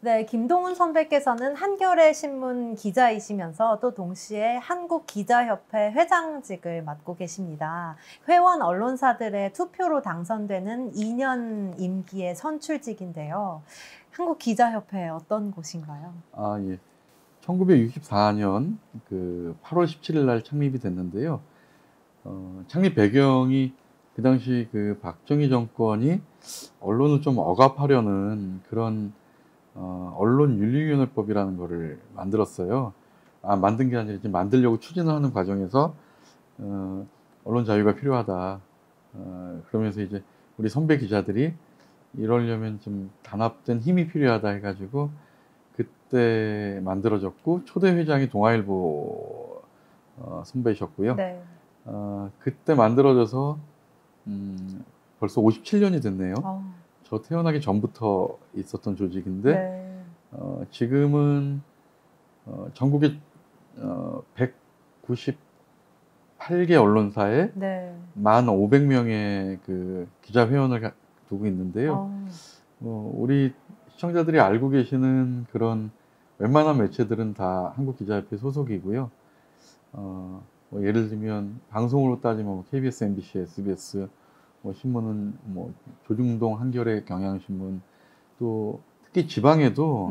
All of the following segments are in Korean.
네, 김동훈 선배께서는 한겨레 신문 기자이시면서 또 동시에 한국기자협회 회장직을 맡고 계십니다. 회원 언론사들의 투표로 당선되는 2년 임기의 선출직인데요. 한국기자협회 어떤 곳인가요? 아, 예. 1964년 그 8월 17일 날 창립이 됐는데요. 창립 배경이 그 당시 그 박정희 정권이 언론을 좀 억압하려는 그런 언론윤리위원회법이라는 거를 만들었어요. 만든 게 아니라 지금 만들려고 추진하는 과정에서 언론 자유가 필요하다. 그러면서 이제 우리 선배 기자들이 이러려면 좀 단합된 힘이 필요하다 해가지고 그때 만들어졌고, 초대 회장이 동아일보 선배이셨고요. 네. 그때 만들어져서 벌써 57년이 됐네요. 저 태어나기 전부터 있었던 조직인데, 네. 지금은 전국에 198개 언론사에 네. 1,500명의 그 기자 회원을 두고 있는데요. 우리 시청자들이 알고 계시는 그런 웬만한 매체들은 다 한국기자협회 소속이고요. 뭐 예를 들면 방송으로 따지면 뭐 KBS, MBC, SBS, 뭐 신문은 뭐 조중동, 한겨레, 경향신문, 또 특히 지방에도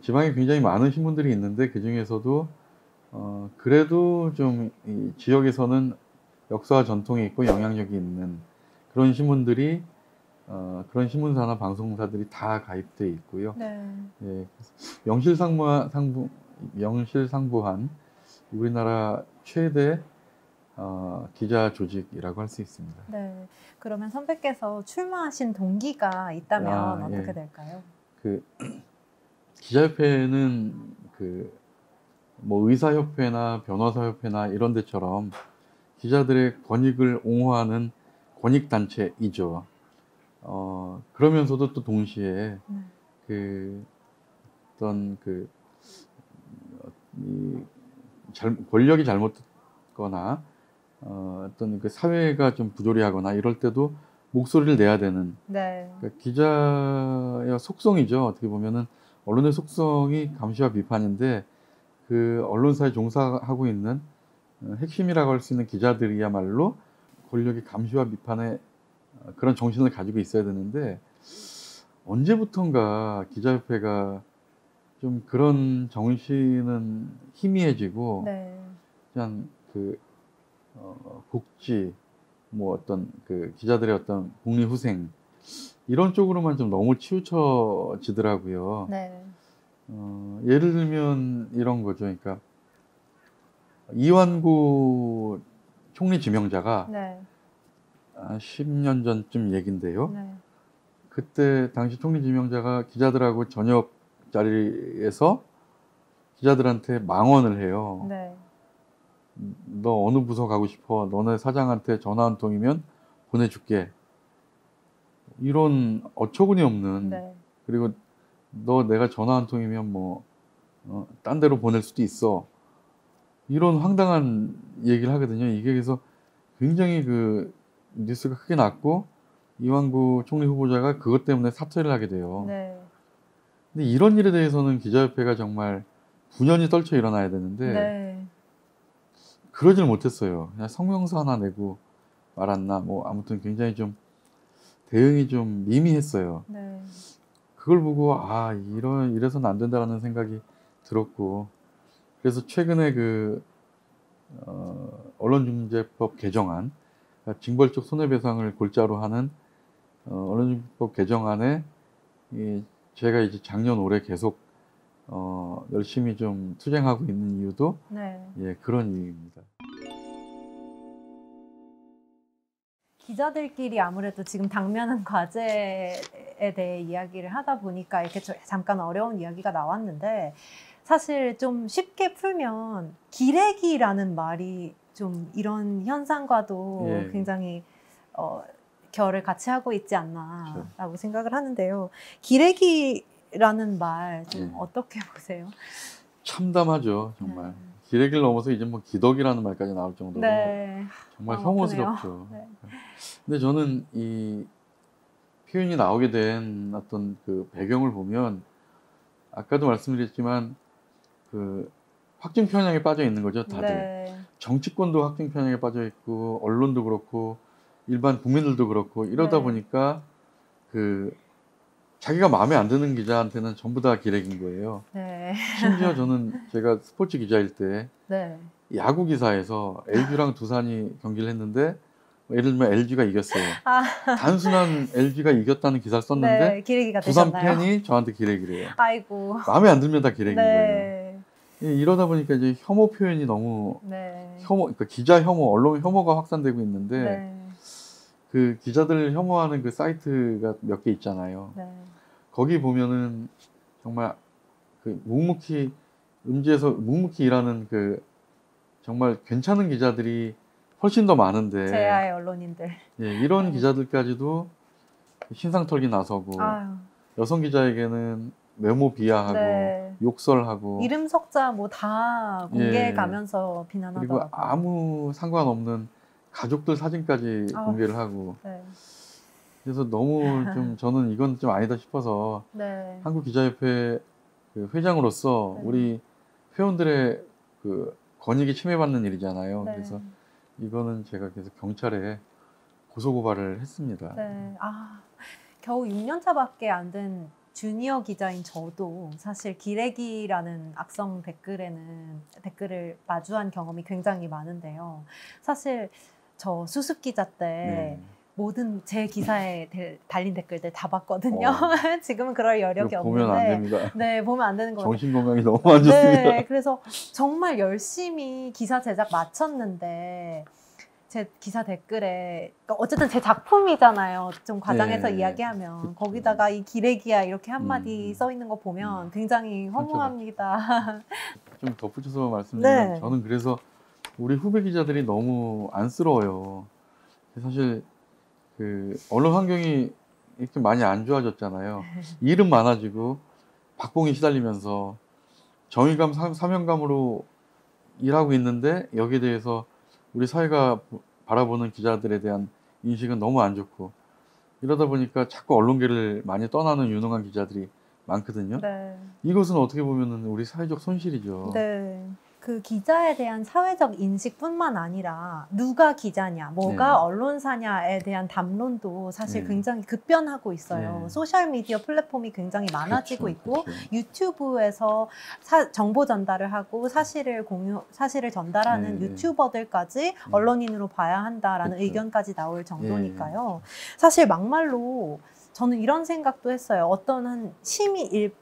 지방에 굉장히 많은 신문들이 있는데, 그 중에서도 그래도 좀 이 지역에서는 역사와 전통이 있고 영향력이 있는 그런 신문들이 그런 신문사나 방송사들이 다 가입돼 있고요. 예, 명실상부한 우리나라 최대 기자 조직이라고 할 수 있습니다. 네. 그러면 선배께서 출마하신 동기가 있다면 어떻게 예. 될까요? 그 기자협회는 그 뭐 의사협회나 변호사협회나 이런 데처럼 기자들의 권익을 옹호하는 권익단체이죠. 그러면서도 또 동시에 그 어떤 그 권력이 잘못됐거나 어떤 그 사회가 좀 부조리하거나 이럴 때도 목소리를 내야 되는, 그러니까 기자의 속성이죠. 어떻게 보면은 언론의 속성이 감시와 비판인데, 그 언론사에 종사하고 있는 핵심이라고 할 수 있는 기자들이야말로 권력의 감시와 비판의 그런 정신을 가지고 있어야 되는데, 언제부턴가 기자협회가 좀 그런 정신은 희미해지고 그냥 그 복지, 뭐 어떤 그 기자들의 어떤 복리후생 이런 쪽으로만 좀 너무 치우쳐지더라고요. 예를 들면 이런 거죠. 그러니까 이완구 총리 지명자가 10년 전쯤 얘긴데요. 그때 당시 총리 지명자가 기자들하고 저녁 자리에서 기자들한테 망언을 해요. 너 어느 부서 가고 싶어? 너네 사장한테 전화 한 통이면 보내줄게. 이런 어처구니 없는, 그리고 너 내가 전화 한 통이면 뭐 딴 데로 보낼 수도 있어. 이런 황당한 얘기를 하거든요. 이게 그래서 굉장히 그 뉴스가 크게 났고, 이완구 총리 후보자가 그것 때문에 사퇴를 하게 돼요. 근데 이런 일에 대해서는 기자협회가 정말 분연히 떨쳐 일어나야 되는데 그러질 못했어요. 그냥 성명서 하나 내고 말았나, 뭐 아무튼 굉장히 좀 대응이 좀 미미했어요. 그걸 보고 이래서는 안 된다라는 생각이 들었고, 그래서 최근에 그 언론중재법 개정안, 그러니까 징벌적 손해배상을 골자로 하는 언론중재법 개정안에 제가 이제 작년 올해 계속 열심히 좀 투쟁하고 있는 이유도 예, 그런 이유입니다. 기자들끼리 아무래도 지금 당면한 과제에 대해 이야기를 하다 보니까 이렇게 잠깐 어려운 이야기가 나왔는데, 사실 좀 쉽게 풀면 기레기라는 말이 좀 이런 현상과도 굉장히 결을 같이 하고 있지 않나라고 생각을 하는데요. 기레기라는 말 좀 어떻게 보세요? 참담하죠, 정말. 기레기를 넘어서 이제 뭐 기덕이라는 말까지 나올 정도로 정말 혐오스럽죠. 근데 저는 이 표현이 나오게 된 어떤 그 배경을 보면 아까도 말씀드렸지만 그 확증 편향에 빠져 있는 거죠, 다들. 네. 정치권도 확증 편향에 빠져 있고 언론도 그렇고 일반 국민들도 그렇고 이러다 네. 보니까 그 자기가 마음에 안 드는 기자한테는 전부 다 기레기인 거예요. 네. 심지어 저는 제가 스포츠 기자일 때 네. 야구 기사에서 LG랑 두산이 경기를 했는데 예를 들면 LG가 이겼어요. 아, 단순한 LG가 이겼다는 기사를 썼는데 네. 기레기가 두산 되셨나요? 팬이 저한테 기레기래요. 아이고. 마음에 안 들면 다 기레기인 거예요. 네. 이러다 보니까 이제 혐오 표현이 너무 네. 그러니까 기자 혐오, 언론 혐오가 확산되고 있는데 네. 그 기자들을 혐오하는 그 사이트가 몇 개 있잖아요. 네. 거기 보면은 정말 그 음지에서 묵묵히 일하는 그 정말 괜찮은 기자들이 훨씬 더 많은데 제야의 언론인들. 예, 이런 네. 기자들까지도 신상 털기 나서고 아유. 여성 기자에게는 외모 비하하고 네. 욕설하고 이름 석자 뭐 다 공개해 예. 가면서 그리고 비난하더라고요. 아무 상관없는 가족들 사진까지 아우. 공개를 하고 네. 그래서 너무 좀 저는 이건 좀 아니다 싶어서 네. 한국기자협회 그 회장으로서 네. 우리 회원들의 그 권익이 침해받는 일이잖아요. 네. 그래서 이거는 제가 계속 경찰에 고소고발을 했습니다. 네. 아, 겨우 6년 차밖에 안 된 주니어 기자인 저도 사실 기레기라는 악성 댓글을 마주한 경험이 굉장히 많은데요. 사실 저 수습 기자 때 네. 모든 제 기사에 달린 댓글들 다 봤거든요. 지금은 그럴 여력이 이거 보면 안 없는데. 됩니다. 네, 보면 안 되는 거 같아요. 정신 건강이 너무 안 좋습니다. 네, 그래서 정말 열심히 기사 제작 마쳤는데 제 기사 댓글에 그러니까 어쨌든 제 작품이잖아요. 좀 과장해서 네, 이야기하면 그쵸. 거기다가 이 기레기야 이렇게 한마디 써 있는 거 보면 굉장히 상처가. 허무합니다. 좀 덧붙여서 말씀드리면 네. 저는 그래서 우리 후배 기자들이 너무 안쓰러워요. 사실 그 언론 환경이 이렇게 많이 안 좋아졌잖아요. 일은 많아지고 박봉이 시달리면서 정의감, 사명감으로 일하고 있는데 여기에 대해서 우리 사회가 바라보는 기자들에 대한 인식은 너무 안 좋고 이러다 보니까 자꾸 언론계를 많이 떠나는 유능한 기자들이 많거든요. 네. 이것은 어떻게 보면 우리 사회적 손실이죠. 네. 그 기자에 대한 사회적 인식뿐만 아니라 누가 기자냐, 뭐가 네. 언론사냐에 대한 담론도 사실 네. 굉장히 급변하고 있어요. 네. 소셜미디어 플랫폼이 굉장히 많아지고 그렇죠, 있고 그렇죠. 유튜브에서 정보 전달을 하고 사실을 전달하는 네. 유튜버들까지 언론인으로 봐야 한다라는 그렇죠. 의견까지 나올 정도니까요. 사실 막말로 저는 이런 생각도 했어요. 어떤 한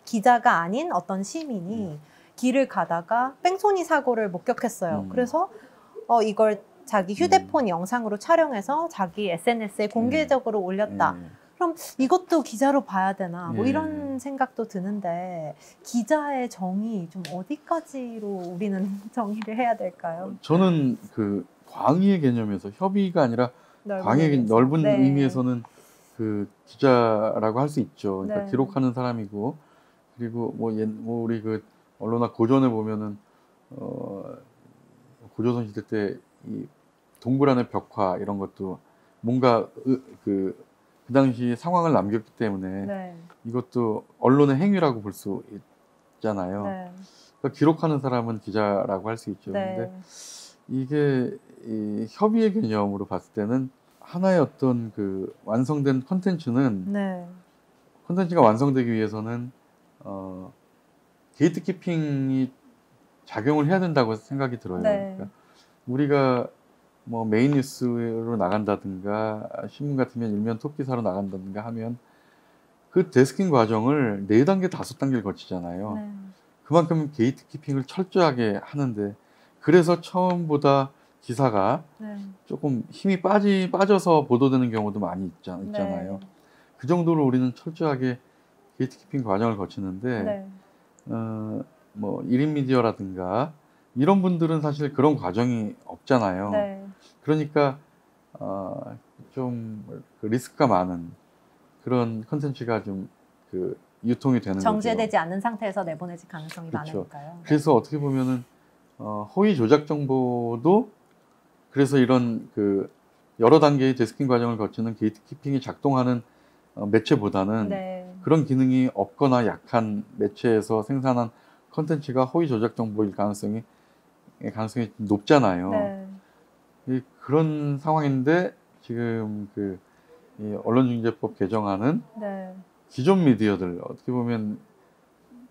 기자가 아닌 어떤 시민이 길을 가다가 뺑소니 사고를 목격했어요. 그래서 이걸 자기 휴대폰 영상으로 촬영해서 자기 SNS에 공개적으로 올렸다. 그럼 이것도 기자로 봐야 되나? 뭐 이런 생각도 드는데 기자의 정의 좀 어디까지로 우리는 정의를 해야 될까요? 저는 그 광의의 개념에서 협의가 아니라 광의 넓은 네. 의미에서는 그 기자라고 할 수 있죠. 그러니까 네. 기록하는 사람이고 그리고 뭐 우리 그 언론학 고전에 보면은 고조선 시대 때 이 동굴 안의 벽화 이런 것도 뭔가 그 당시 상황을 남겼기 때문에 네. 이것도 언론의 행위라고 볼 수 있잖아요. 네. 그러니까 기록하는 사람은 기자라고 할 수 있죠. 네. 근데 이게 이 협의의 개념으로 봤을 때는 하나의 어떤 그 완성된 콘텐츠는 네. 콘텐츠가 완성되기 위해서는 게이트키핑이 작용을 해야 된다고 생각이 들어요. 네. 그러니까 우리가 뭐 메인 뉴스로 나간다든가 신문 같으면 일면 톱 기사로 나간다든가 하면 그 데스킹 과정을 4단계, 5단계를 거치잖아요. 네. 그만큼 게이트키핑을 철저하게 하는데 그래서 처음보다 기사가 네. 조금 힘이 빠져서 보도되는 경우도 많이 있잖아요. 네. 그 정도로 우리는 철저하게 게이트키핑 과정을 거치는데 네. 뭐 1인 미디어라든가 이런 분들은 사실 그런 과정이 없잖아요. 네. 그러니까 좀 리스크가 많은 그런 컨텐츠가 좀 그 유통이 되는 정제되지 거죠. 않는 상태에서 내보내질 가능성이 그렇죠. 많으니까요. 그래서 어떻게 보면은 허위 조작 정보도 그래서 이런 그 여러 단계의 데스킹 과정을 거치는 게이트키핑이 작동하는 매체보다는 네. 그런 기능이 없거나 약한 매체에서 생산한 컨텐츠가 허위 조작 정보일 가능성이 높잖아요. 네. 그런 상황인데 지금 이 언론중재법 개정안은 네. 기존 미디어들 어떻게 보면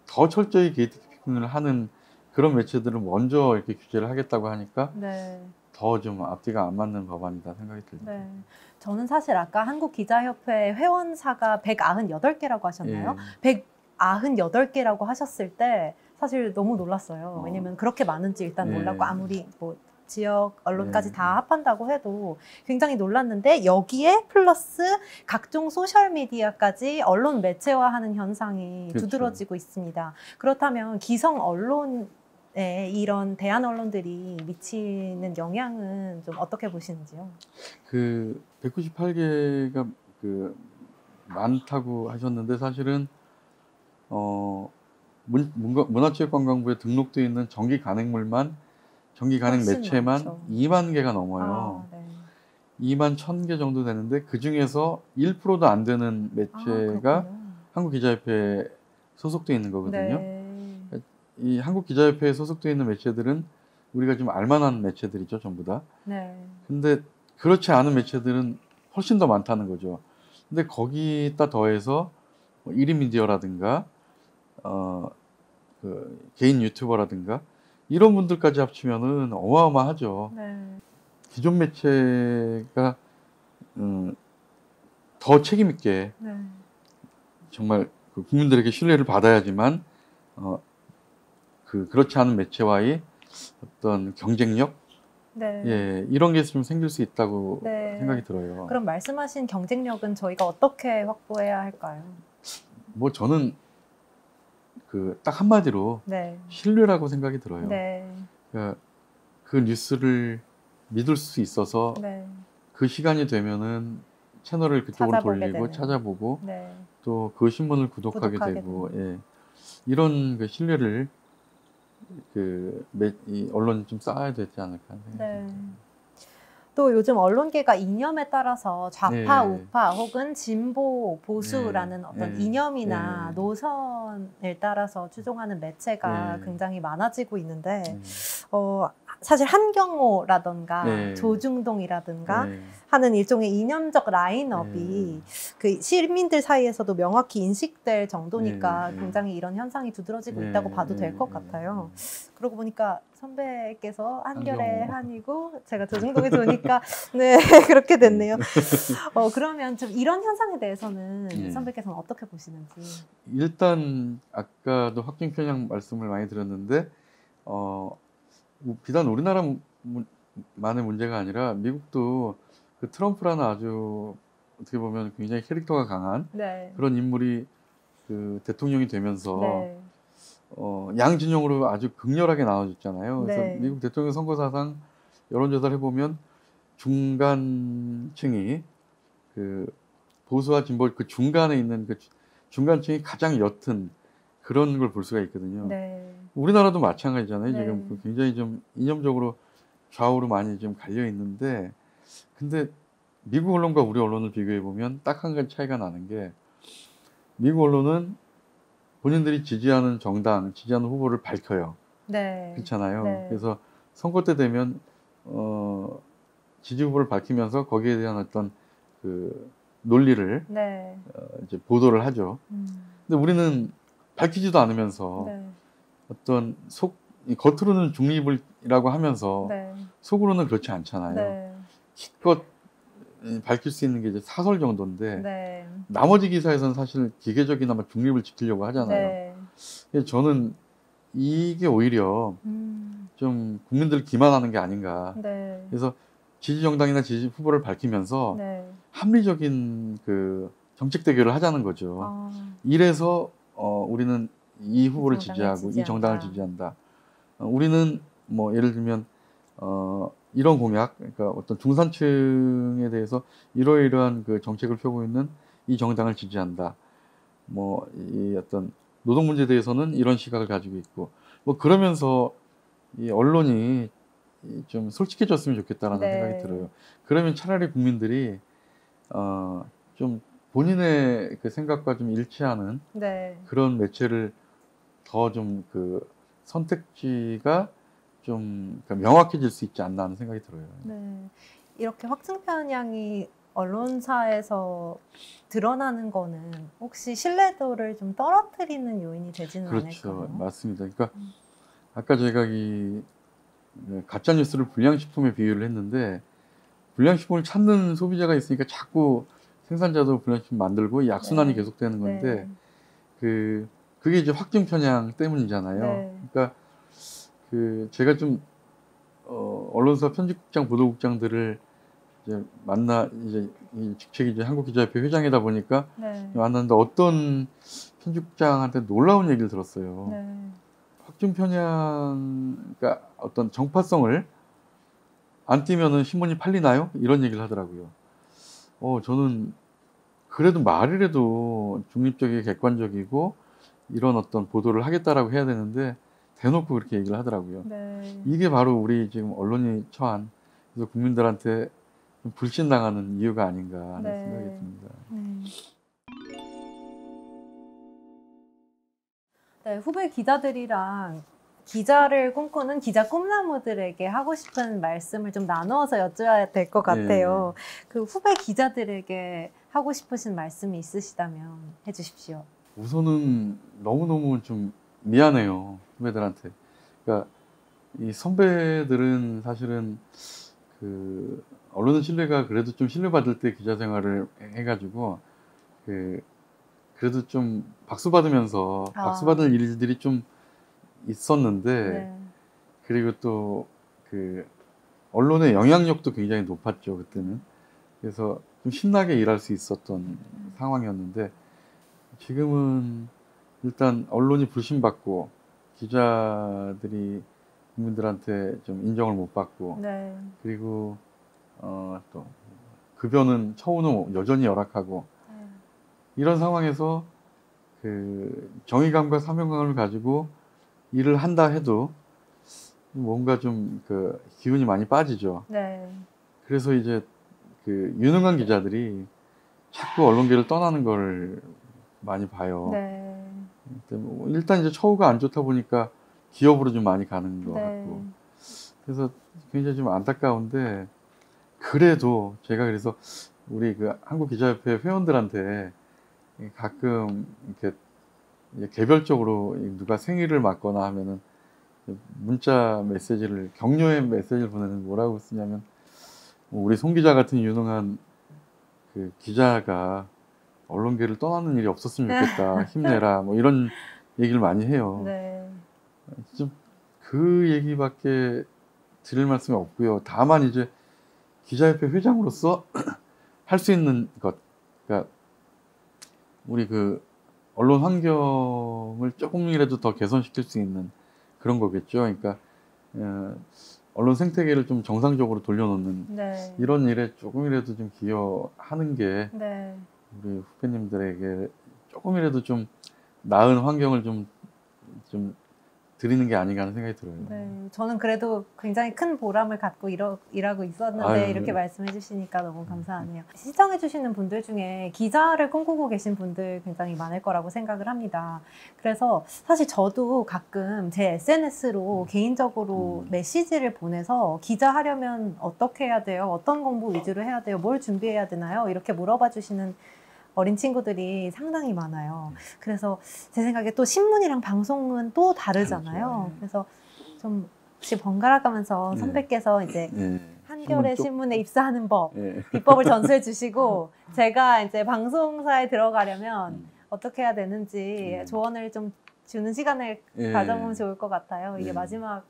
더 철저히 게이트키핑을 하는 그런 매체들을 먼저 이렇게 규제를 하겠다고 하니까 네. 더 좀 앞뒤가 안 맞는 법안이다 생각이 듭니다. 네. 저는 사실 아까 한국기자협회 회원사가 198개라고 하셨나요? 예. 198개라고 하셨을 때 사실 너무 놀랐어요. 왜냐면 그렇게 많은지 일단 예. 몰랐고 아무리 뭐 지역 언론까지 예. 다 합한다고 해도 굉장히 놀랐는데 여기에 플러스 각종 소셜미디어까지 언론 매체화하는 현상이 그렇죠. 두드러지고 있습니다. 그렇다면 기성 언론에 이런 대한 언론들이 미치는 영향은 좀 어떻게 보시는지요? 198개가 많다고 하셨는데 사실은 문화체육관광부에 등록되어 있는 정기 간행물만 정기 간행 훨씬 매체만 많죠. 2만 개가 넘어요. 네. 2만 1,000개 정도 되는데 그 중에서 1%도 안 되는 매체가 그렇군요. 한국기자협회에 소속되어 있는 거거든요. 네. 이 한국기자협회에 소속되어 있는 매체들은 우리가 좀 알만한 매체들이죠, 전부 다. 네. 근데 그렇지 않은 매체들은 훨씬 더 많다는 거죠. 근데 거기다 더해서 1인 미디어라든가 개인 유튜버라든가 이런 분들까지 합치면은 어마어마하죠. 네. 기존 매체가 더 책임 있게 네. 정말 국민들에게 신뢰를 받아야지만 그렇지 않은 매체와의 어떤 경쟁력, 네. 예, 이런 게 좀 생길 수 있다고 네. 생각이 들어요. 그럼 말씀하신 경쟁력은 저희가 어떻게 확보해야 할까요? 뭐 저는 딱 한마디로 네. 신뢰라고 생각이 들어요. 네. 그러니까 그 뉴스를 믿을 수 있어서 네. 그 시간이 되면은 채널을 그쪽으로 찾아보게 돌리고 되는. 찾아보고 네. 또 그 신문을 구독하게 되고, 예. 이런 신뢰를 이 언론이 좀 쌓아야 되지 않을까 생각합니다. 네. 또 요즘 언론계가 이념에 따라서 좌파, 네. 우파 혹은 진보, 보수라는 네. 어떤 네. 이념이나 네. 노선을 따라서 추종하는 매체가 네. 굉장히 많아지고 있는데 사실 한경호라던가 네. 조중동이라든가 네. 하는 일종의 이념적 라인업이 그 시민들 사이에서도 명확히 인식될 정도니까 네. 굉장히 이런 현상이 두드러지고 네. 있다고 봐도 될 것 네. 같아요. 그러고 보니까 선배께서 한결의 한경호. 한이고 제가 조중동에 도니까 네 그렇게 됐네요. 그러면 좀 이런 현상에 대해서는 네. 선배께서는 어떻게 보시는지? 일단 아까도 확증 편향 말씀을 많이 드렸는데 비단 우리나라만의 문제가 아니라 미국도 그 트럼프라는 아주 어떻게 보면 굉장히 캐릭터가 강한 네. 그런 인물이 대통령이 되면서 네. 양진영으로 아주 극렬하게 나눠졌잖아요. 그래서 네. 미국 대통령 선거 사상 여론조사를 해보면 중간층이 보수와 진보 그 중간에 있는 그 중간층이 가장 옅은 그런 걸 볼 수가 있거든요. 네. 우리나라도 마찬가지잖아요. 네. 지금 굉장히 좀 이념적으로 좌우로 많이 좀 갈려 있는데, 근데 미국 언론과 우리 언론을 비교해 보면 딱 한 가지 차이가 나는 게 미국 언론은 본인들이 지지하는 정당, 지지하는 후보를 밝혀요. 네. 그렇잖아요. 네. 그래서 선거 때 되면 지지 후보를 밝히면서 거기에 대한 어떤 논리를 네. 이제 보도를 하죠. 근데 우리는 밝히지도 않으면서 네. 어떤 겉으로는 중립이라고 하면서 네. 속으로는 그렇지 않잖아요. 네. 기껏 밝힐 수 있는 게 이제 사설 정도인데 네. 나머지 기사에서는 사실 기계적이나마 중립을 지키려고 하잖아요. 네. 그래서 저는 이게 오히려 좀 국민들을 기만하는 게 아닌가. 네. 그래서 지지 정당이나 지지 후보를 밝히면서 네. 합리적인 정책 대결을 하자는 거죠. 이래서 우리는 이 후보를 지지하고 이 정당을 지지한다. 우리는 뭐 예를 들면 이런 공약, 그러니까 어떤 중산층에 대해서 이러이러한 정책을 펴고 있는 이 정당을 지지한다. 뭐 이 어떤 노동 문제에 대해서는 이런 시각을 가지고 있고, 뭐 그러면서 이 언론이 좀 솔직해졌으면 좋겠다라는 네. 생각이 들어요. 그러면 차라리 국민들이 좀 본인의 그 생각과 좀 일치하는 네. 그런 매체를 더 좀 그 선택지가 좀 명확해질 수 있지 않나 하는 생각이 들어요. 네. 이렇게 확증 편향이 언론사에서 드러나는 거는 혹시 신뢰도를 좀 떨어뜨리는 요인이 되지는 그렇죠. 않을까요? 맞습니다. 그러니까 아까 제가 이 가짜 뉴스를 불량식품에 비유를 했는데 불량식품을 찾는 소비자가 있으니까 자꾸 생산자도 불량식품 만들고 이 악순환이 네. 계속되는 건데 네. 그게 이제 확증 편향 때문이잖아요. 네. 그러니까 제가 좀 언론사 편집국장, 보도국장들을 이제 이제 이 직책이 이제 한국기자협회 회장이다 보니까 네. 만났는데 어떤 편집국장한테 놀라운 얘기를 들었어요. 네. 확증 편향, 그러니까 어떤 정파성을 안 띄면은 신문이 팔리나요? 이런 얘기를 하더라고요. 저는 그래도 말이라도 중립적이고 객관적이고 이런 어떤 보도를 하겠다라고 해야 되는데 대놓고 그렇게 얘기를 하더라고요. 네. 이게 바로 우리 지금 언론이 처한, 그래서 국민들한테 좀 불신당하는 이유가 아닌가 하는 생각이 네. 듭니다. 네, 후배 기자들이랑 기자를 꿈꾸는 기자 꿈나무들에게 하고 싶은 말씀을 좀 나누어서 여쭤야 될 것 같아요. 그 후배 기자들에게 하고 싶으신 말씀이 있으시다면 해주십시오. 우선은 너무너무 좀 미안해요, 후배들한테. 그러니까 이 선배들은 사실은 언론 신뢰가 그래도 좀 신뢰받을 때 기자 생활을 해가지고 그래도 좀 박수 받으면서 박수 받을 일들이 좀 있었는데, 네. 그리고 또 언론의 영향력도 굉장히 높았죠, 그때는. 그래서 좀 신나게 일할 수 있었던 상황이었는데, 지금은 일단 언론이 불신받고 기자들이 국민들한테 좀 인정을 못 받고, 네. 그리고 또 급여는 처우는 여전히 열악하고, 이런 상황에서 정의감과 사명감을 가지고 일을 한다 해도 뭔가 좀 기운이 많이 빠지죠. 네. 그래서 이제 유능한 기자들이 자꾸 언론계를 떠나는 걸 많이 봐요. 네. 일단 이제 처우가 안 좋다 보니까 기업으로 좀 많이 가는 것 네. 같고, 그래서 굉장히 좀 안타까운데, 그래도 제가 그래서 우리 한국기자협회 회원들한테 가끔 이렇게 개별적으로 누가 생일을 맞거나 하면은 문자 메시지를, 격려의 메시지를 보내는, 뭐라고 쓰냐면 우리 송 기자 같은 유능한 기자가 언론계를 떠나는 일이 없었으면 좋겠다. 힘내라. 뭐 이런 얘기를 많이 해요. 네. 좀 그 얘기밖에 드릴 말씀이 없고요. 다만 이제 기자협회 회장으로서 할 수 있는 것, 그러니까 우리 언론 환경을 조금이라도 더 개선시킬 수 있는 그런 거겠죠. 그러니까 언론 생태계를 좀 정상적으로 돌려놓는 네. 이런 일에 조금이라도 좀 기여하는 게 네. 우리 후배님들에게 조금이라도 좀 나은 환경을 좀 드리는 게 아닌가 하는 생각이 들어요. 네, 저는 그래도 굉장히 큰 보람을 갖고 일하고 있었는데 아유, 이렇게 말씀해 주시니까 너무 감사하네요. 시청해 주시는 분들 중에 기자를 꿈꾸고 계신 분들 굉장히 많을 거라고 생각을 합니다. 그래서 사실 저도 가끔 제 SNS로 개인적으로 메시지를 보내서 기자 하려면 어떻게 해야 돼요? 어떤 공부 위주로 해야 돼요? 뭘 준비해야 되나요? 이렇게 물어봐 주시는 어린 친구들이 상당히 많아요. 그래서 제 생각에 또 신문이랑 방송은 또 다르잖아요. 그래서 좀 혹시 번갈아 가면서 선배께서 이제 한겨레 신문에 입사하는 법, 비법을 전수해 주시고, 제가 이제 방송사에 들어가려면 어떻게 해야 되는지 조언을 좀 주는 시간을 가져보면 좋을 것 같아요. 이게 마지막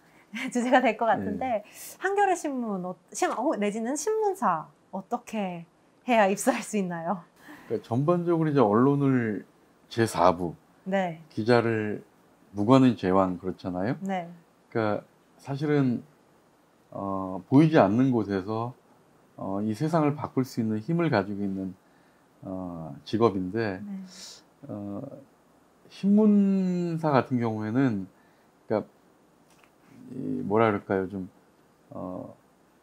주제가 될 것 같은데, 한겨레 신문, 내지는 신문사 어떻게 해야 입사할 수 있나요? 그러니까 전반적으로 이제 언론을 제4부, 네. 기자를 무관의 제왕, 그렇잖아요. 네. 그러니까 사실은 보이지 않는 곳에서 이 세상을 바꿀 수 있는 힘을 가지고 있는 직업인데, 신문사 같은 경우에는 그러니까 뭐라 그럴까요, 좀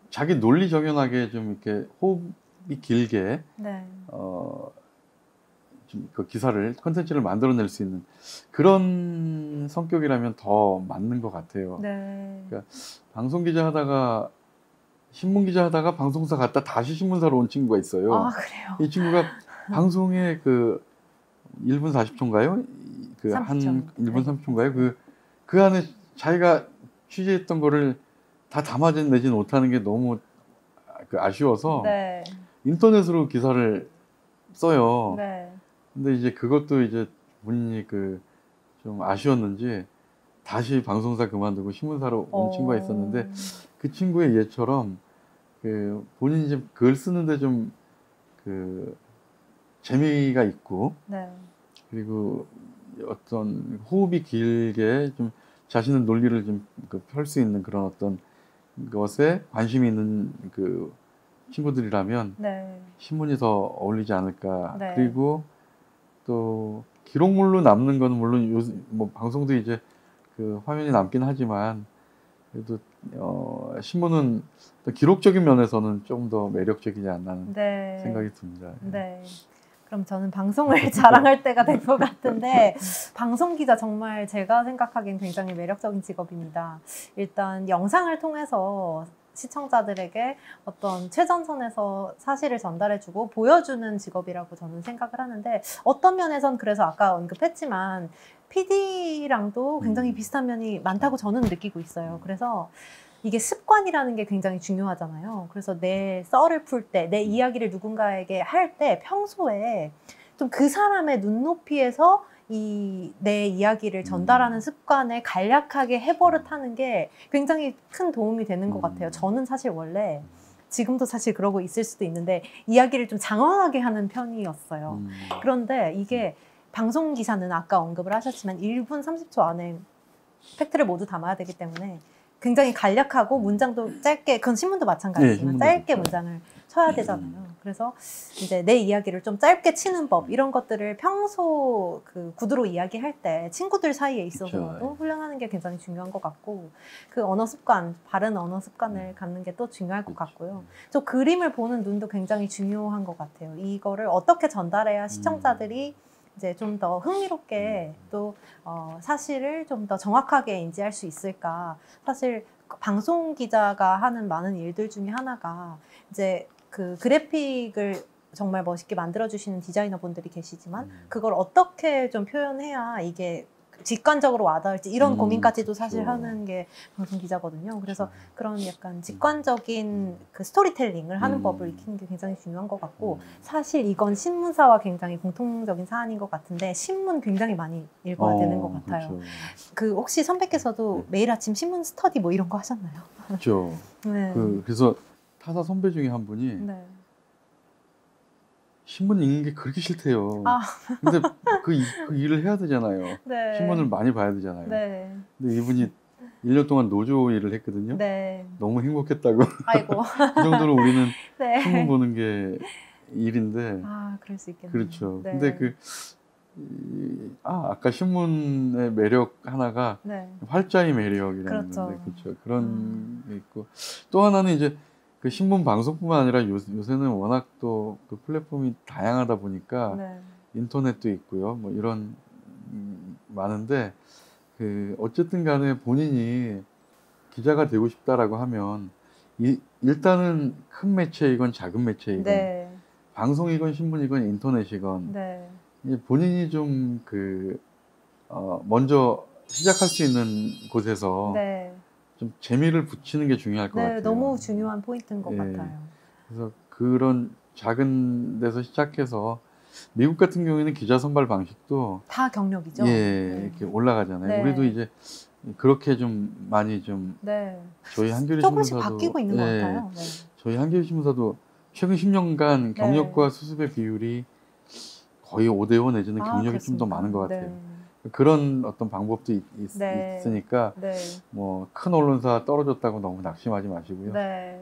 자기 논리 정연하게 좀 이렇게 호흡이 길게 네. 그 기사를 컨텐츠를 만들어낼 수 있는 그런 성격이라면 더 맞는 것 같아요. 네. 그러니까 방송 기자 하다가 신문 기자 하다가 방송사 갔다 다시 신문사로 온 친구가 있어요. 아, 그래요? 이 친구가 방송에 그 1분 40초인가요? 그 한 1분 30초인가요? 그 안에 자기가 취재했던 거를 다 담아내지 못하는 게 너무 아쉬워서 네. 인터넷으로 기사를 써요. 네. 근데 이제 그것도 이제 본인이 좀 아쉬웠는지 다시 방송사 그만두고 신문사로 온 친구가 있었는데 그 친구의 예처럼 본인이 이제 글 쓰는데 좀 재미가 있고 네. 그리고 어떤 호흡이 길게 좀 자신의 논리를 좀 펼 수 있는 그런 어떤 것에 관심이 있는 친구들이라면 네. 신문이 더 어울리지 않을까. 네. 그리고 또 기록물로 남는 건 물론 뭐 방송도 이제 화면이 남긴 하지만 그래도 신문은 기록적인 면에서는 좀 더 매력적이지 않나는 네. 생각이 듭니다. 네. 그럼 저는 방송을 자랑할 때가 될 것 같은데 방송 기자 정말 제가 생각하기엔 굉장히 매력적인 직업입니다. 일단 영상을 통해서 시청자들에게 어떤 최전선에서 사실을 전달해주고 보여주는 직업이라고 저는 생각을 하는데 어떤 면에선 그래서 아까 언급했지만 PD랑도 굉장히 비슷한 면이 많다고 저는 느끼고 있어요. 그래서 이게 습관이라는 게 굉장히 중요하잖아요. 그래서 내 썰을 풀 때, 내 이야기를 누군가에게 할 때 평소에 좀 그 사람의 눈높이에서 내 이야기를 전달하는 습관을 간략하게 해버릇하는 게 굉장히 큰 도움이 되는 것 같아요. 저는 사실 원래 지금도 사실 그러고 있을 수도 있는데 이야기를 좀 장황하게 하는 편이었어요. 그런데 이게 방송 기사는 아까 언급을 하셨지만 1분 30초 안에 팩트를 모두 담아야 되기 때문에 굉장히 간략하고 문장도 짧게, 그건 신문도 마찬가지지만 네, 짧게 문장을 쳐야 되잖아요. 그래서 이제 내 이야기를 좀 짧게 치는 법, 이런 것들을 평소 구두로 이야기할 때 친구들 사이에 있어서도 그렇죠. 훈련하는 게 굉장히 중요한 것 같고, 그 언어 습관, 바른 언어 습관을 갖는 게 또 중요할 것 같고요. 저 그림을 보는 눈도 굉장히 중요한 것 같아요. 이거를 어떻게 전달해야 시청자들이 이제 좀 더 흥미롭게 또 사실을 좀 더 정확하게 인지할 수 있을까. 사실 방송 기자가 하는 많은 일들 중에 하나가 이제 그래픽을 정말 멋있게 만들어주시는 디자이너분들이 계시지만 그걸 어떻게 좀 표현해야 이게 직관적으로 와닿을지 이런 고민까지도 사실 그렇죠. 하는 게 방송 기자거든요. 그래서 그런 약간 직관적인 스토리텔링을 하는 법을 익히는 게 굉장히 중요한 것 같고, 사실 이건 신문사와 굉장히 공통적인 사안인 것 같은데 신문 굉장히 많이 읽어야 되는 것 같아요. 그렇죠. 혹시 선배께서도 매일 아침 신문 스터디 뭐 이런 거 하셨나요? 그렇죠. 네. 그래서 타사 선배 중에 한 분이 네. 신문 읽는 게 그렇게 싫대요. 아. 근데 그 일을 해야 되잖아요. 네. 신문을 많이 봐야 되잖아요. 네. 근데 이분이 1년 동안 노조 일을 했거든요. 네. 너무 행복했다고. 아이고. 그 정도로 우리는 네. 신문 보는 게 일인데. 아, 그럴 수 있겠네요. 그렇죠. 네. 근데 아까 신문의 매력 하나가 네. 활자의 매력이라는 그렇죠. 건데, 그렇죠. 그런 게 있고, 또 하나는 이제 신문 방송뿐만 아니라 요새는 워낙 또 플랫폼이 다양하다 보니까 네. 인터넷도 있고요. 뭐 이런 많은데 어쨌든 간에 본인이 기자가 되고 싶다라고 하면 일단은 큰 매체이건 작은 매체이건 네. 방송이건 신문이건 인터넷이건 네. 본인이 좀 먼저 시작할 수 있는 곳에서 네. 좀 재미를 붙이는 게 중요할 것 네, 같아요. 너무 중요한 포인트인 것 예. 같아요. 그래서 그런 작은 데서 시작해서 미국 같은 경우에는 기자 선발 방식도 다 경력이죠. 이렇게 올라가잖아요. 네. 우리도 이제 그렇게 좀 많이 좀 네. 저희 한겨레 조금씩 신문사도 바뀌고 있는 것 같아요. 네. 저희 한겨레 신문사도 최근 10년간 경력과 수습의 비율이 거의 5대5 내지는 경력이 좀 더 많은 것 같아요. 네. 그런 어떤 방법도 네. 있으니까 네. 뭐 큰 언론사 떨어졌다고 너무 낙심하지 마시고요. 네.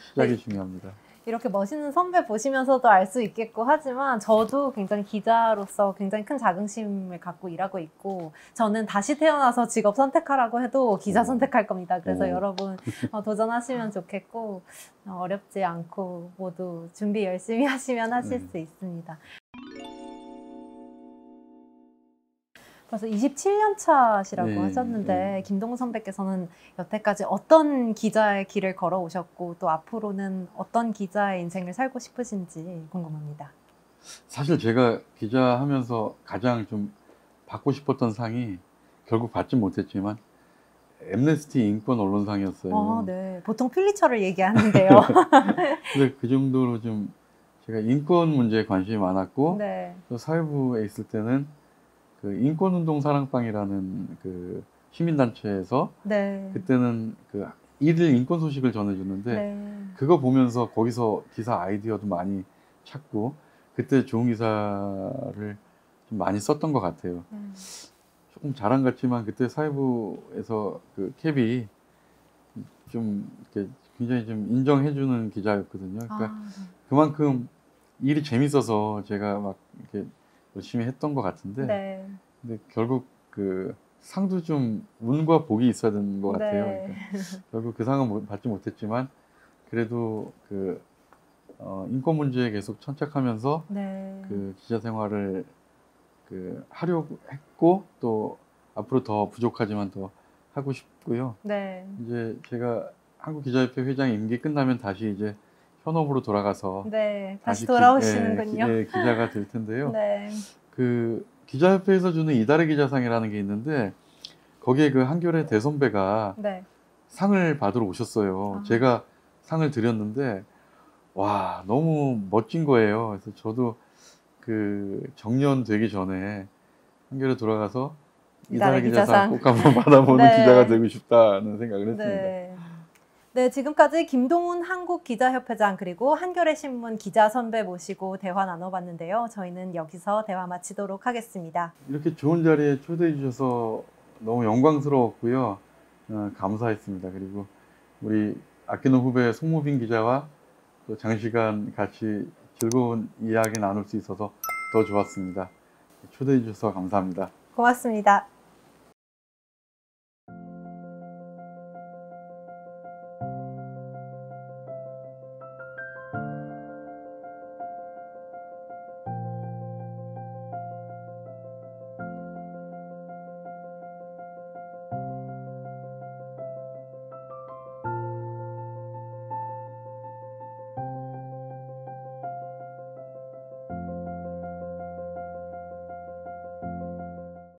시작이 네. 중요합니다. 이렇게 멋있는 선배 보시면서도 알 수 있겠고 하지만 저도 굉장히 기자로서 굉장히 큰 자긍심을 갖고 일하고 있고, 저는 다시 태어나서 직업 선택하라고 해도 기자 선택할 겁니다. 그래서 여러분 도전하시면 좋겠고, 어렵지 않고 모두 준비 열심히 하시면 하실 수 있습니다. 벌써 27년 차시라고 예, 하셨는데 예. 김동훈 선배께서는 여태까지 어떤 기자의 길을 걸어오셨고 또 앞으로는 어떤 기자의 인생을 살고 싶으신지 궁금합니다. 사실 제가 기자하면서 가장 좀 받고 싶었던 상이 결국 받지 못했지만 엠네스티 인권 언론상이었어요. 아, 네. 보통 퓰리처를 얘기하는데요. 근데 그 정도로 좀 제가 인권 문제에 관심이 많았고 네. 또 사회부에 있을 때는 그 인권운동 사랑방이라는 그 시민단체에서 네. 그때는 그 일일 인권 소식을 전해주는데 네. 그거 보면서 거기서 기사 아이디어도 많이 찾고 그때 좋은 기사를 좀 많이 썼던 것 같아요. 조금 자랑 같지만 그때 사회부에서 그 캡이 좀 이렇게 굉장히 좀 인정해주는 기자였거든요. 그러니까 아, 그만큼 일이 재밌어서 제가 막 이렇게 열심히 했던 것 같은데, 네. 근데 결국 그 상도 좀 운과 복이 있어야 되는 것 같아요. 네. 그러니까 결국 그 상은 받지 못했지만 그래도 그 인권 문제에 계속 천착하면서 네. 그 기자 생활을 그 하려고 했고 또 앞으로 더 부족하지만 더 하고 싶고요. 네. 이제 제가 한국기자협회 회장 임기 끝나면 다시 이제 현업으로 돌아가서 네. 다시 다시 돌아오시는군요. 기자가 될 텐데요. 네. 그 기자협회에서 주는 이달의 기자상이라는 게 있는데 거기에 그 한겨레 대선배가 네. 상을 받으러 오셨어요. 아. 제가 상을 드렸는데 와 너무 멋진 거예요. 그래서 저도 그 정년 되기 전에 한겨레 돌아가서 이달의 이달의 기자상 기자상. 꼭 한번 받아보는 네. 기자가 되고 싶다는 생각을 했습니다. 네. 네, 지금까지 김동훈 한국기자협회장 그리고 한겨레신문 기자 선배 모시고 대화 나눠봤는데요. 저희는 여기서 대화 마치도록 하겠습니다. 이렇게 좋은 자리에 초대해 주셔서 너무 영광스러웠고요. 감사했습니다. 그리고 우리 아끼는 후배 송무빈 기자와 또 장시간 같이 즐거운 이야기 나눌 수 있어서 더 좋았습니다. 초대해 주셔서 감사합니다. 고맙습니다.